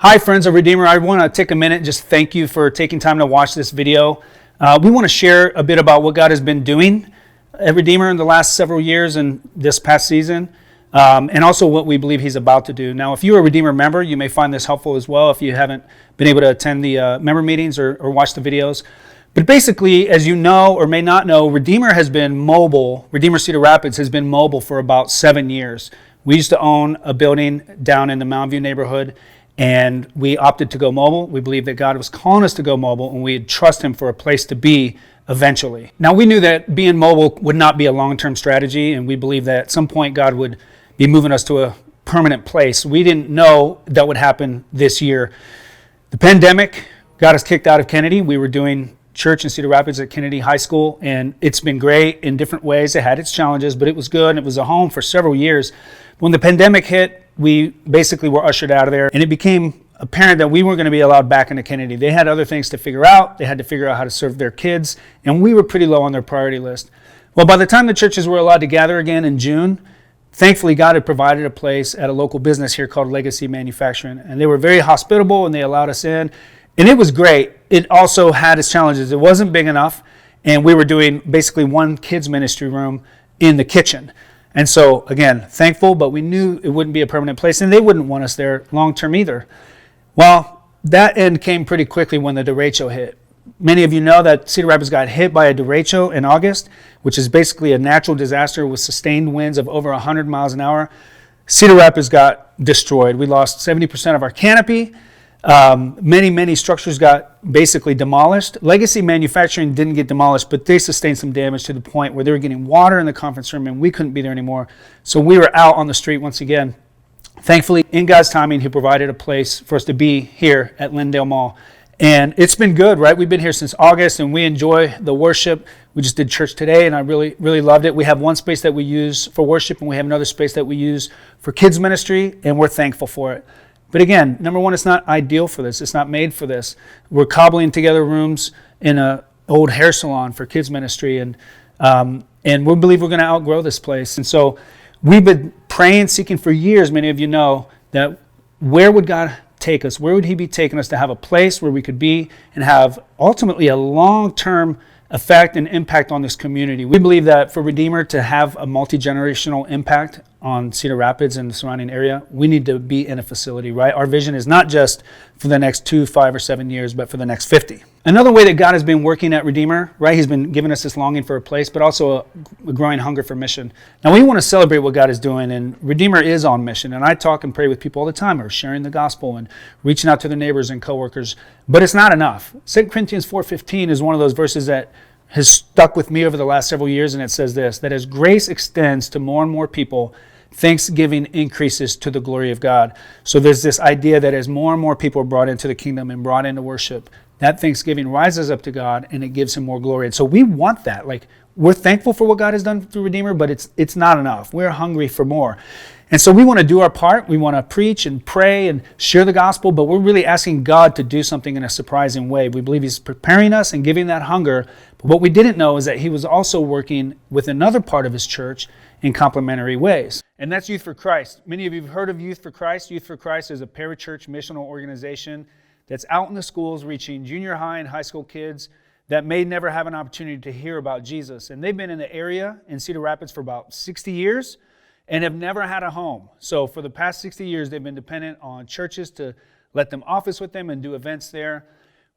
Hi friends of Redeemer, I want to take a minute and just thank you for taking time to watch this video. We want to share a bit about what God has been doing at Redeemer in the last several years and this past season, and also what we believe He's about to do. Now, if you're a Redeemer member, you may find this helpful as well if you haven't been able to attend the member meetings or watch the videos. But basically, as you know or may not know, Redeemer has been mobile. Redeemer Cedar Rapids has been mobile for about 7 years. We used to own a building down in the Mountain View neighborhood, and we opted to go mobile. We believed that God was calling us to go mobile, and we'd trust Him for a place to be eventually. Now, we knew that being mobile would not be a long-term strategy, and we believed that at some point God would be moving us to a permanent place. We didn't know that would happen this year. The pandemic got us kicked out of Kennedy. We were doing church in Cedar Rapids at Kennedy High School, and it's been great in different ways. It had its challenges, but it was good, and it was a home for several years. When the pandemic hit, we basically were ushered out of there, and it became apparent that we weren't going to be allowed back into Kennedy. They had other things to figure out. They had to figure out how to serve their kids, and we were pretty low on their priority list. Well, by the time the churches were allowed to gather again in June, thankfully God had provided a place at a local business here called Legacy Manufacturing, and they were very hospitable, and they allowed us in, and it was great. It also had its challenges. It wasn't big enough, and we were doing basically one kids ministry room in the kitchen. And so, again, thankful, but we knew it wouldn't be a permanent place, and they wouldn't want us there long-term either. Well, that end came pretty quickly when the derecho hit. Many of you know that Cedar Rapids got hit by a derecho in August, which is basically a natural disaster with sustained winds of over 100 miles an hour. Cedar Rapids got destroyed. We lost 70% of our canopy. Many structures got basically demolished. Legacy Manufacturing didn't get demolished, but they sustained some damage to the point where they were getting water in the conference room and we couldn't be there anymore. So we were out on the street once again. Thankfully, in God's timing, He provided a place for us to be here at Lindale Mall. And it's been good, right? We've been here since August and we enjoy the worship. We just did church today and I really loved it. We have one space that we use for worship and we have another space that we use for kids ministry, and we're thankful for it. But again, number one, it's not ideal for this. It's not made for this. We're cobbling together rooms in an old hair salon for kids ministry, and we believe we're going to outgrow this place. And so we've been praying, seeking for years, many of you know, that where would God take us? Where would He be taking us to have a place where we could be and have ultimately a long-term effect and impact on this community? We believe that for Redeemer to have a multi-generational impact on Cedar Rapids and the surrounding area, we need to be in a facility, right? Our vision is not just for the next 2, 5, or 7 years, but for the next 50. Another way that God has been working at Redeemer, right? He's been giving us this longing for a place, but also a growing hunger for mission. Now, we want to celebrate what God is doing, and Redeemer is on mission. And I talk and pray with people all the time who are sharing the gospel and reaching out to their neighbors and coworkers, but it's not enough. 2 Corinthians 4:15 is one of those verses that has stuck with me over the last several years, and it says this, that as grace extends to more and more people, thanksgiving increases to the glory of God. So there's this idea that as more and more people are brought into the kingdom and brought into worship, that thanksgiving rises up to God and it gives Him more glory. And so we want that. Like, we're thankful for what God has done through Redeemer, but it's not enough. We're hungry for more. And so we want to do our part. We want to preach and pray and share the gospel, but we're really asking God to do something in a surprising way. We believe He's preparing us and giving that hunger. But what we didn't know is that He was also working with another part of His church in complementary ways. And that's Youth for Christ. Many of you have heard of Youth for Christ. Youth for Christ is a parachurch missional organization that's out in the schools reaching junior high and high school kids that may never have an opportunity to hear about Jesus. And they've been in the area in Cedar Rapids for about 60 years and have never had a home. So for the past 60 years, they've been dependent on churches to let them office with them and do events there.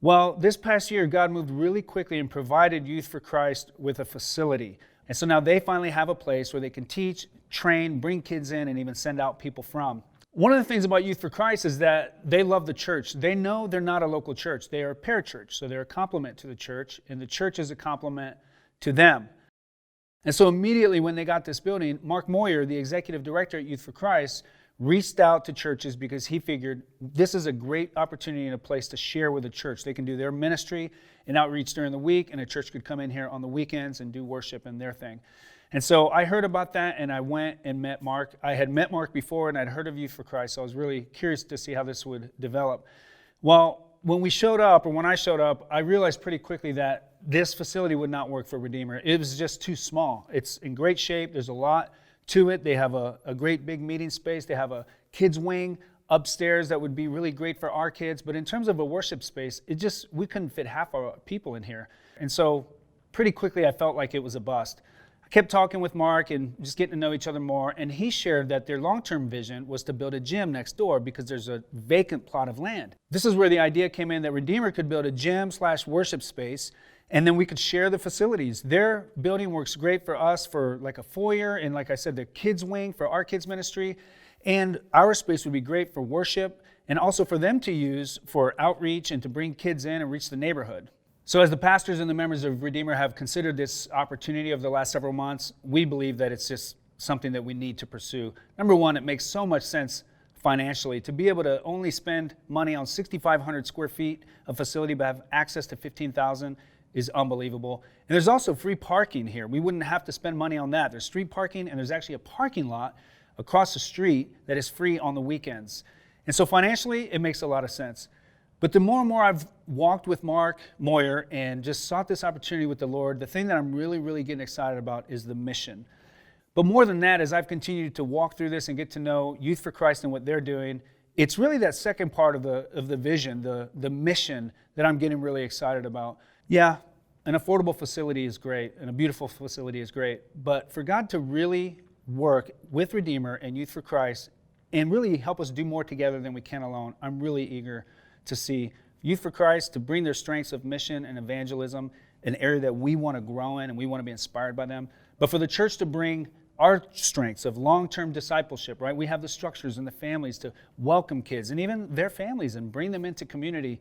Well, this past year, God moved really quickly and provided Youth for Christ with a facility. And so now they finally have a place where they can teach, train, bring kids in, and even send out people from. One of the things about Youth for Christ is that they love the church. They know they're not a local church. They are a parachurch, so they're a complement to the church, and the church is a complement to them. And so immediately when they got this building, Mark Moyer, the executive director at Youth for Christ, reached out to churches because he figured this is a great opportunity and a place to share with the church. They can do their ministry and outreach during the week, and a church could come in here on the weekends and do worship and their thing. And so I heard about that, and I went and met Mark. I had met Mark before, and I'd heard of Youth for Christ, so I was really curious to see how this would develop. Well, when I showed up, I realized pretty quickly that this facility would not work for Redeemer. It was just too small. It's in great shape. There's a lot to it. They have a great big meeting space. They have a kids wing, upstairs that would be really great for our kids. But in terms of a worship space, we couldn't fit half our people in here. And so pretty quickly I felt like it was a bust. I kept talking with Mark and just getting to know each other more, and he shared that their long-term vision was to build a gym next door because there's a vacant plot of land. This is where the idea came in that Redeemer could build a gym/worship space, and then we could share the facilities. Their building works great for us for like a foyer, and like I said, the kids wing for our kids ministry, and our space would be great for worship and also for them to use for outreach and to bring kids in and reach the neighborhood. So as the pastors and the members of Redeemer have considered this opportunity over the last several months, we believe that it's just something that we need to pursue. Number one, it makes so much sense financially to be able to only spend money on 6,500 square feet of facility but have access to 15,000 is unbelievable. And there's also free parking here. We wouldn't have to spend money on that. There's street parking, and there's actually a parking lot across the street that is free on the weekends. And so financially, it makes a lot of sense. But the more and more I've walked with Mark Moyer and just sought this opportunity with the Lord, the thing that I'm really, really getting excited about is the mission. But more than that, as I've continued to walk through this and get to know Youth for Christ and what they're doing, it's really that second part of the vision, the mission that I'm getting really excited about. Yeah, an affordable facility is great and a beautiful facility is great, but for God to really work with Redeemer and Youth for Christ and really help us do more together than we can alone, I'm really eager to see Youth for Christ to bring their strengths of mission and evangelism, an area that we want to grow in and we want to be inspired by them. But for the church to bring our strengths of long-term discipleship, right? We have the structures and the families to welcome kids and even their families and bring them into community.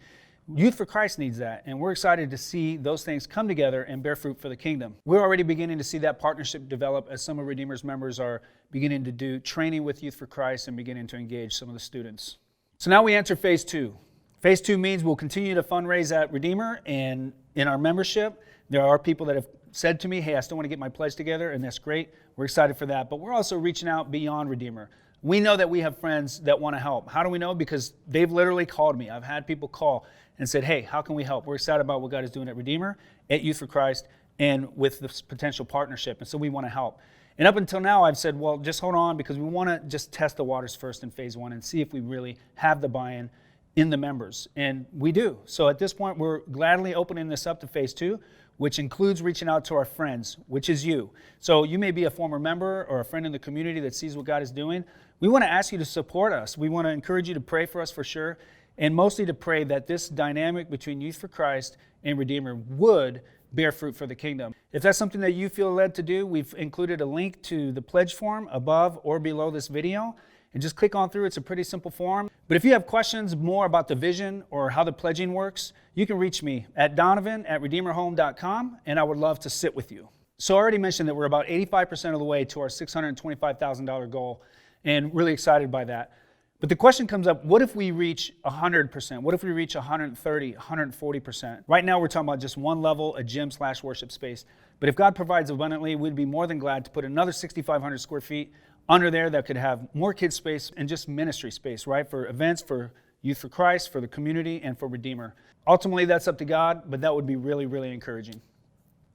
Youth for Christ needs that, and we're excited to see those things come together and bear fruit for the kingdom. We're already beginning to see that partnership develop as some of Redeemer's members are beginning to do training with Youth for Christ and beginning to engage some of the students. So now we enter phase 2. Phase 2 means we'll continue to fundraise at Redeemer, and in our membership, there are people that have said to me, hey, I still want to get my pledge together, and that's great. We're excited for that, but we're also reaching out beyond Redeemer. We know that we have friends that want to help. How do we know? Because they've literally called me. I've had people call and said, hey, how can we help? We're excited about what God is doing at Redeemer, at Youth for Christ, and with this potential partnership, and so we want to help. And up until now, I've said, well, just hold on, because we want to just test the waters first in phase 1 and see if we really have the buy-in in the members, and we do. So at this point, we're gladly opening this up to phase 2, which includes reaching out to our friends, which is you. So you may be a former member or a friend in the community that sees what God is doing. We want to ask you to support us. We want to encourage you to pray for us for sure, and mostly to pray that this dynamic between Youth for Christ and Redeemer would bear fruit for the kingdom. If that's something that you feel led to do, we've included a link to the pledge form above or below this video. And just click on through. It's a pretty simple form. But if you have questions more about the vision or how the pledging works, you can reach me at donovan@redeemerhome.com, and I would love to sit with you. So I already mentioned that we're about 85% of the way to our $625,000 goal, and really excited by that. But the question comes up, what if we reach 100%? What if we reach 130, 140%? Right now we're talking about just one level, a gym/worship space. But if God provides abundantly, we'd be more than glad to put another 6,500 square feet under there that could have more kids space and just ministry space, right? For events, for Youth for Christ, for the community, and for Redeemer. Ultimately, that's up to God, but that would be really, really encouraging.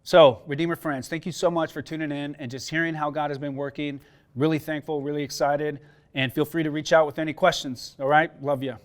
So, Redeemer friends, thank you so much for tuning in and just hearing how God has been working. Really thankful, really excited, and feel free to reach out with any questions, all right? Love you.